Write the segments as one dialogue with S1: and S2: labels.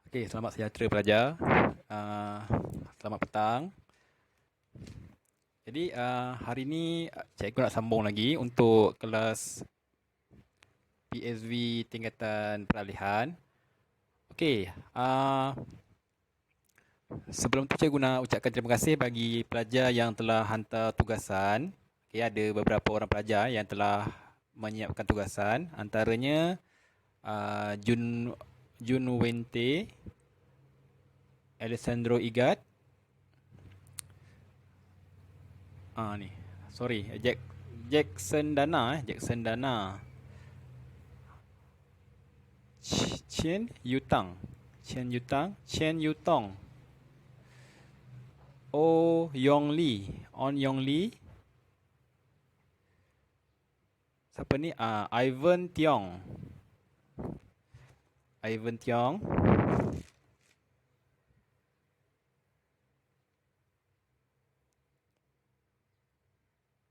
S1: Okey, selamat sejahtera pelajar. Uh, Selamat petang. Jadi hari ni cikgu nak sambung lagi untuk kelas PSV tingkatan peralihan. Okey, sebelum tu cikgu nak ucapkan terima kasih bagi pelajar yang telah hantar tugasan. Okey, ada beberapa orang pelajar yang telah menyiapkan tugasan. Antaranya Jun Wente, Alessandro Igat, ni. Sorry, Jackson Dana. Chen Yutong. On Yong Lee. Siapa ni? Ivan Tiong.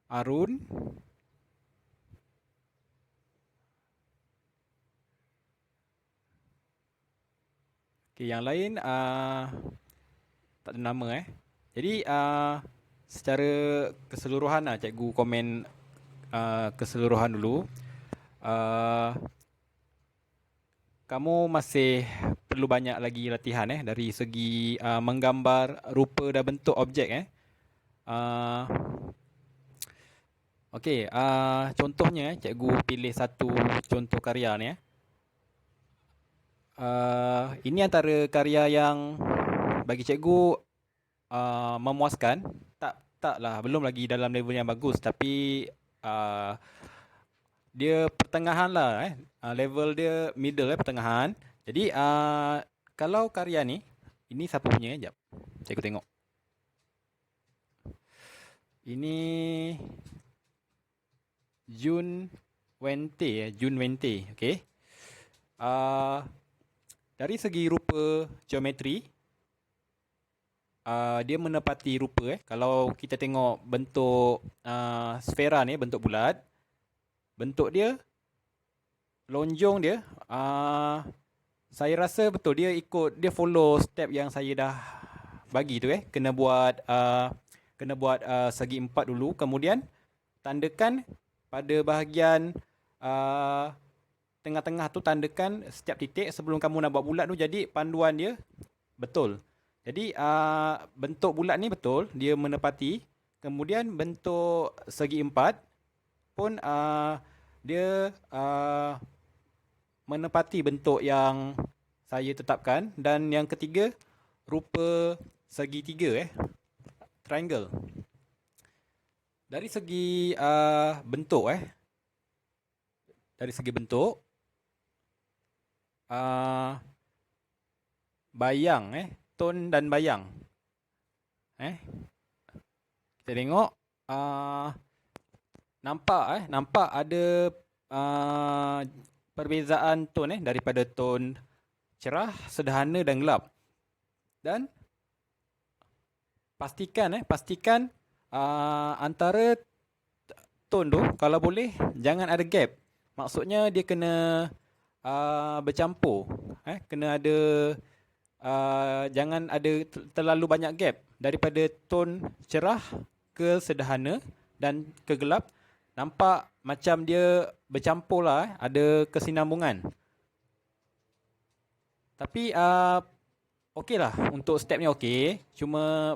S1: Arun. Okay, yang lain tak ada nama. Jadi secara keseluruhan cikgu komen keseluruhan dulu. Kamu masih perlu banyak lagi latihan dari segi menggambar rupa dan bentuk objek. Okey, contohnya cikgu pilih satu contoh karya ni. Ini antara karya yang bagi cikgu memuaskan. Taklah, belum lagi dalam level yang bagus, tapi dia pertengahan lah. Level dia middle, pertengahan. Jadi kalau karya ni, ini siapa punya? Sekejap, cikgu tengok. Ini Jun Wente. Okey. Dari segi rupa geometri, dia menepati rupa. Kalau kita tengok bentuk sfera ni, bentuk bulat, bentuk dia, lonjong dia, saya rasa betul dia follow step yang saya dah bagi tu. Kena buat segi empat dulu, kemudian tandakan pada bahagian tengah-tengah tu, tandakan setiap titik sebelum kamu nak buat bulat tu, jadi panduan dia betul. Jadi bentuk bulat ni betul, dia menepati. Kemudian bentuk segi empat pun dia menepati bentuk yang saya tetapkan. Dan yang ketiga, rupa segitiga, triangle. Dari segi bentuk, bayang, tone dan bayang. Kita tengok, nampak ada perbezaan tone daripada tone cerah, sederhana dan gelap. Dan pastikan antara tone tu, kalau boleh jangan ada gap. Maksudnya dia kena bercampur. Kena ada jangan ada terlalu banyak gap daripada tone cerah ke sederhana dan ke gelap. Nampak macam dia bercampur lah, ada kesinambungan. Tapi okey lah, untuk step ni okey. Cuma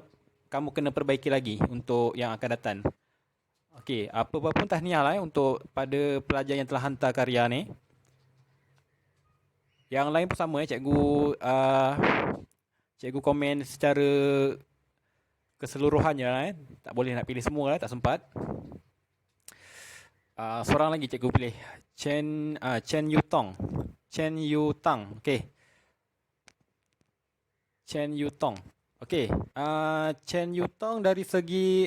S1: kamu kena perbaiki lagi untuk yang akan datang. Okey, apa-apa pun tahniah lah untuk pada pelajar yang telah hantar karya ni. Yang lain pun sama, cikgu komen secara keseluruhannya. Tak boleh nak pilih semua lah, tak sempat. Seorang lagi cikgu pilih, Chen Yutong. Okey. Chen Yutong. Okey. Chen Yutong dari segi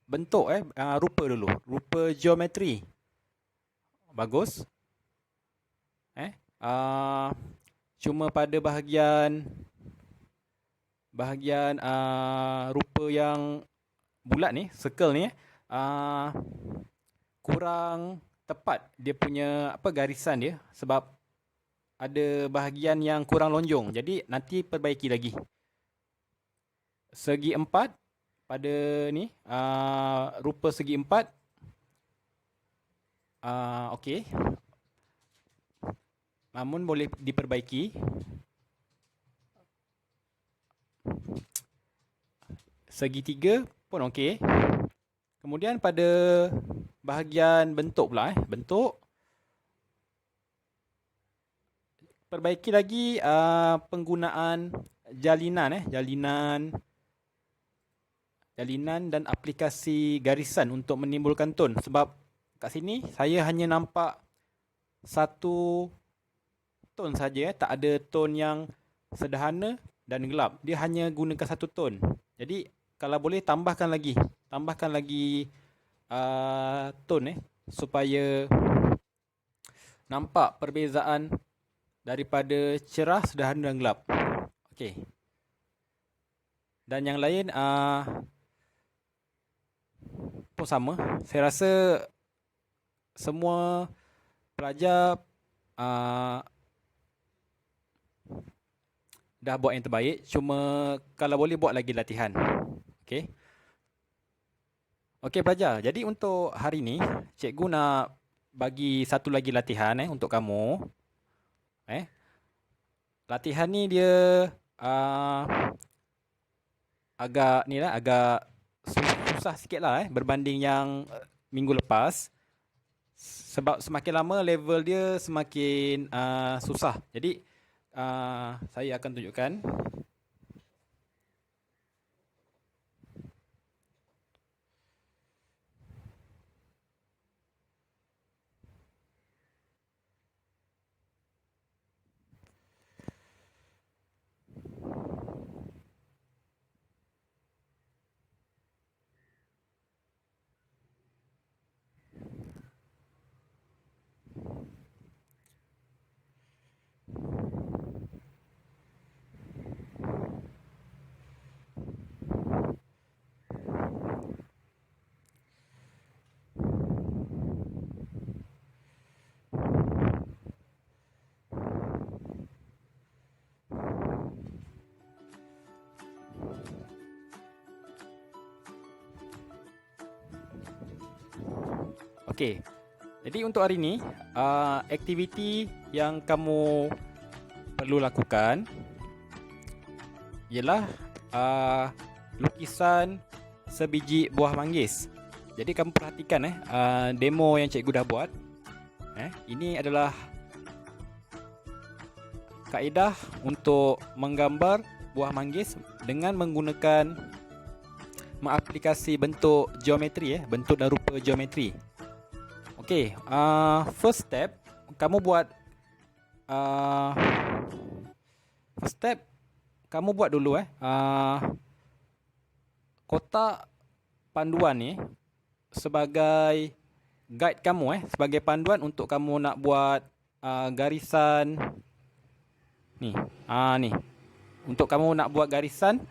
S1: bentuk, rupa dulu. Rupa geometri. Bagus. Cuma pada bahagian rupa yang bulat ni, circle ni, kurang tepat dia punya garisan dia, sebab ada bahagian yang kurang lonjong. Jadi nanti perbaiki lagi. Segi 4 pada ni, rupa segi 4. Okey. Namun boleh diperbaiki. Segi 3 pun okey. Kemudian pada bahagian bentuk pula, bentuk. Perbaiki lagi penggunaan jalinan dan aplikasi garisan untuk menimbulkan tone. Sebab kat sini saya hanya nampak satu tone saja, tak ada tone yang sederhana dan gelap. Dia hanya gunakan satu tone. Jadi kalau boleh tambahkan lagi tone supaya nampak perbezaan daripada cerah, sederhana dan gelap. Okey. Dan yang lain pun sama. Saya rasa semua pelajar dah buat yang terbaik. Cuma kalau boleh buat lagi latihan. Okey. Okey pelajar. Jadi untuk hari ni cikgu nak bagi satu lagi latihan untuk kamu. Latihan ni dia agak susah sikit lah berbanding yang minggu lepas. Sebab semakin lama level dia semakin susah. Jadi saya akan tunjukkan. Okey. Jadi untuk hari ni, aktiviti yang kamu perlu lakukan ialah lukisan sebiji buah manggis. Jadi kamu perhatikan demo yang cikgu dah buat. Ini adalah kaedah untuk menggambar buah manggis dengan menggunakan mengaplikasi bentuk geometri, bentuk dan rupa geometri. Okey, first step kamu buat dulu kotak panduan ni sebagai guide kamu, sebagai panduan untuk kamu nak buat garisan ni. Ni. Untuk kamu nak buat garisan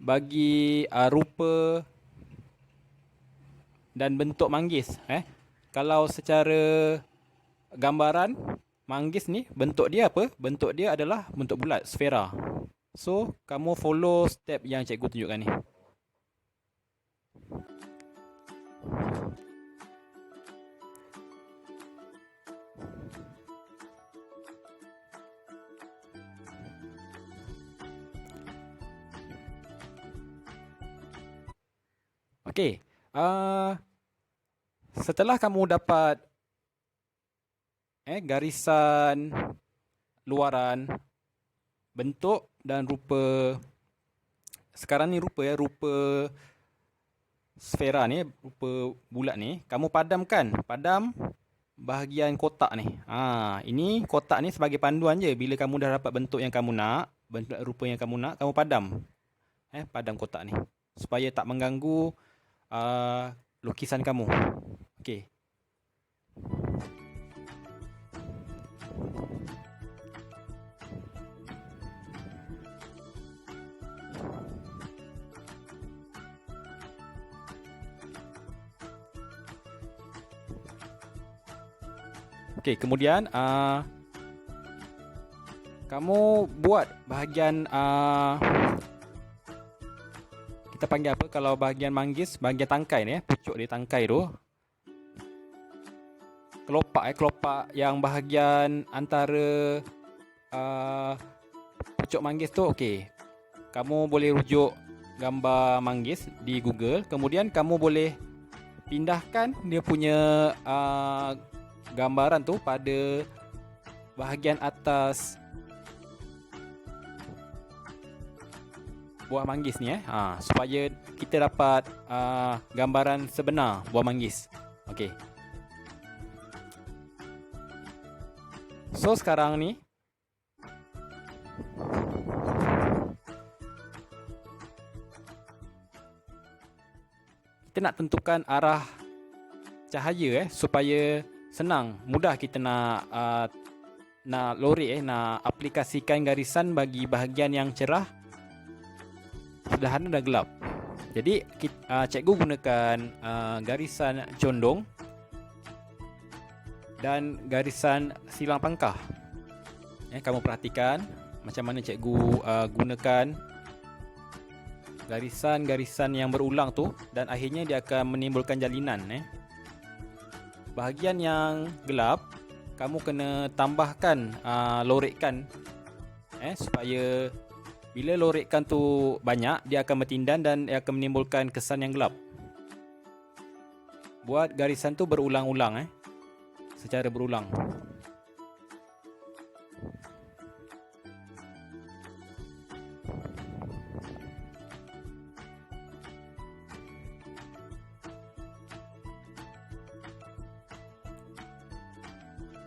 S1: bagi rupa dan bentuk manggis. Kalau secara gambaran, manggis ni bentuk dia apa? Bentuk dia adalah bentuk bulat, sfera. So, kamu follow step yang cikgu tunjukkan ni. Okey. Setelah kamu dapat garisan luaran, bentuk dan rupa, sekarang ni rupa sfera ni, rupa bulat ni, kamu padam bahagian kotak ni. Ini kotak ni sebagai panduan je. Bila kamu dah dapat bentuk yang kamu nak, bentuk rupa yang kamu nak, kamu padam. Padam kotak ni supaya tak mengganggu lukisan kamu. Okey. Okey, kemudian kamu buat bahagian kita panggil apa kalau bahagian manggis, bahagian tangkai ni, pucuk dia tangkai tu. Kelopak yang bahagian antara pucuk manggis tu. Okey. Kamu boleh rujuk gambar manggis di Google, kemudian kamu boleh pindahkan dia punya gambaran tu pada bahagian atas buah manggis ni supaya kita dapat gambaran sebenar buah manggis. Okey. So sekarang ni kita nak tentukan arah cahaya supaya senang, mudah kita nak lorek nak aplikasikan garisan bagi bahagian yang cerah, sederhana dan gelap. Jadi cikgu gunakan garisan condong dan garisan silang pangkah. Kamu perhatikan macam mana cikgu gunakan garisan-garisan yang berulang tu, dan akhirnya dia akan menimbulkan jalinan. Bahagian yang gelap kamu kena tambahkan lorekkan supaya bila lorekkan tu banyak, dia akan bertindan dan dia akan menimbulkan kesan yang gelap. Buat garisan tu berulang-ulang secara berulang.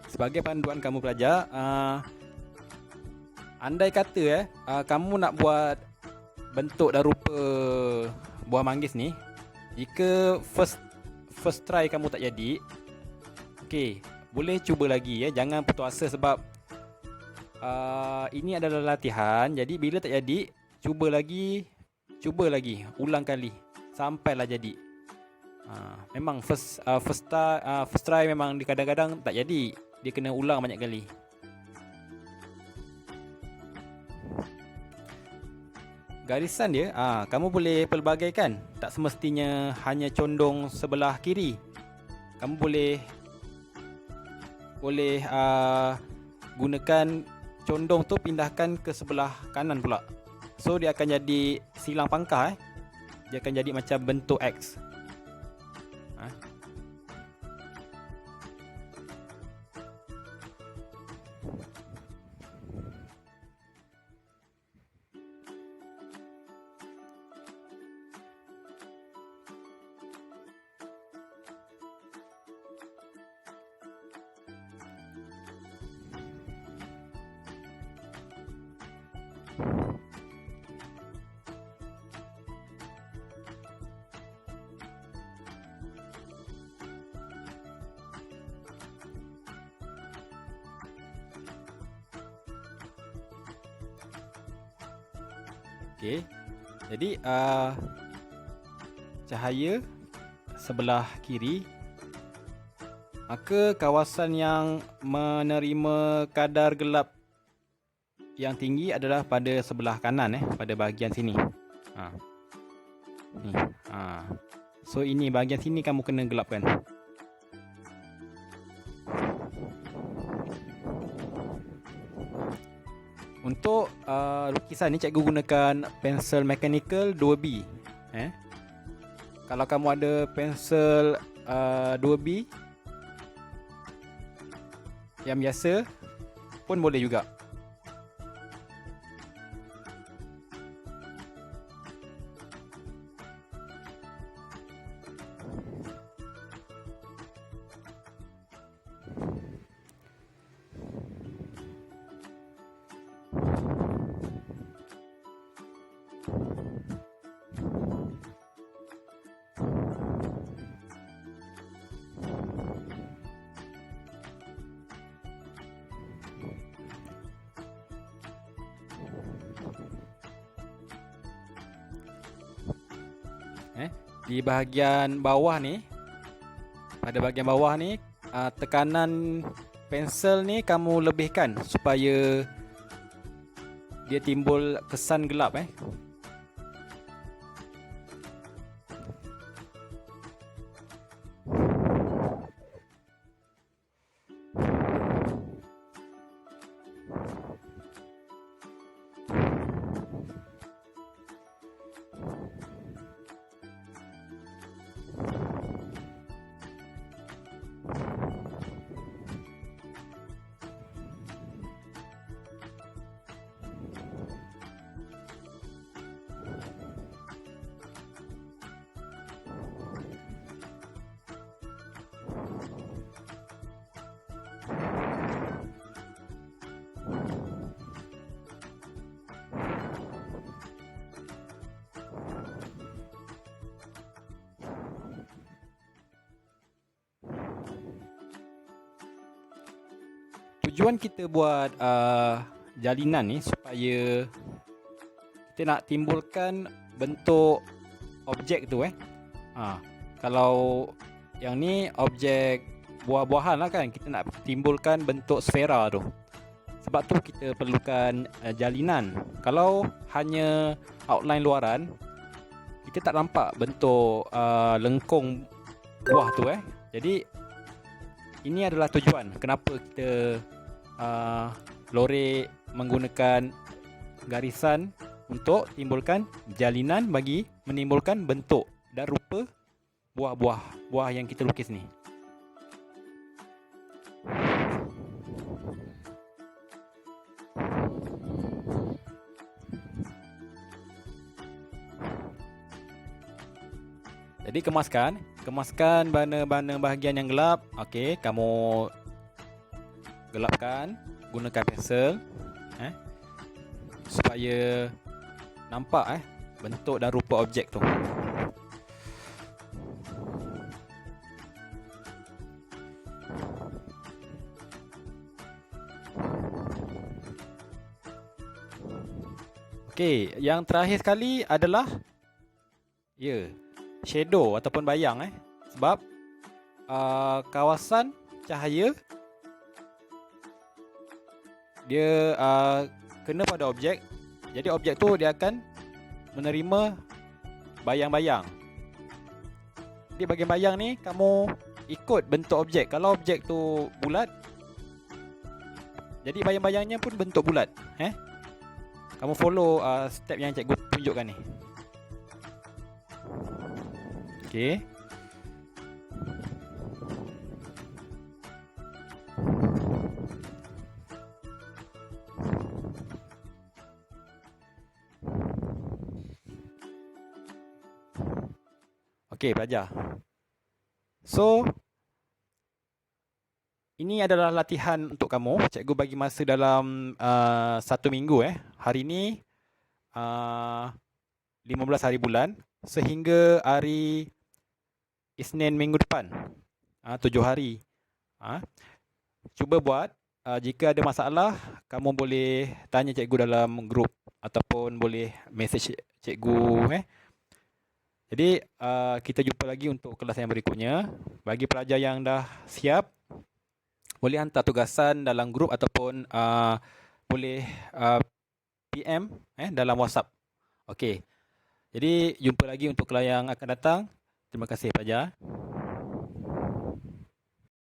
S1: Sebagai panduan kamu pelajar, andai kata kamu nak buat bentuk dan rupa buah manggis ni, jika first try kamu tak jadi, okey, boleh cuba lagi jangan putus asa, sebab ini adalah latihan. Jadi bila tak jadi, cuba lagi, ulang kali sampailah jadi. Memang first try memang kadang-kadang tak jadi, dia kena ulang banyak kali. Garisan dia kamu boleh pelbagaikan, tak semestinya hanya condong sebelah kiri. Kamu boleh gunakan condong tu pindahkan ke sebelah kanan pula. So dia akan jadi silang pangkah. Dia akan jadi macam bentuk X. Okey. Jadi cahaya sebelah kiri, maka kawasan yang menerima kadar gelap yang tinggi adalah pada sebelah kanan pada bahagian sini. Ni. So ini bahagian sini kamu kena gelapkan. Untuk lukisan ni cikgu gunakan pensel mechanical 2B. Kalau kamu ada pensel 2B yang biasa pun boleh juga. Di bahagian bawah ni, pada bahagian bawah ni tekanan pensel ni kamu lebihkan supaya dia timbul kesan gelap Tujuan kita buat jalinan ni supaya kita nak timbulkan bentuk objek tu Kalau yang ni objek buah-buahan lah kan, kita nak timbulkan bentuk sfera tu. Sebab tu kita perlukan jalinan. Kalau hanya outline luaran, kita tak nampak bentuk lengkung buah tu Jadi ini adalah tujuan kenapa kita lorek menggunakan garisan untuk timbulkan jalinan bagi menimbulkan bentuk dan rupa buah yang kita lukis ni. Jadi kemaskan bana-bana bahagian yang gelap. Okey, kamu gelapkan gunakan pensel supaya nampak bentuk dan rupa objek tu. Okey, yang terakhir sekali adalah shadow ataupun bayang sebab kawasan cahaya dia kena pada objek. Jadi objek tu dia akan menerima bayang-bayang. Jadi bagian bayang ni kamu ikut bentuk objek. Kalau objek tu bulat, jadi bayang-bayangnya pun bentuk bulat. Kamu follow step yang cikgu tunjukkan ni. Okey. Okey, pelajar. So, ini adalah latihan untuk kamu. Cikgu bagi masa dalam 1 minggu Hari ni 15 hari bulan sehingga hari Isnin minggu depan. 7 hari. Cuba buat. Jika ada masalah, kamu boleh tanya cikgu dalam grup ataupun boleh message cikgu Jadi kita jumpa lagi untuk kelas yang berikutnya. Bagi pelajar yang dah siap, boleh hantar tugasan dalam grup ataupun boleh PM dalam WhatsApp. Okey. Jadi jumpa lagi untuk kelas yang akan datang. Terima kasih pelajar.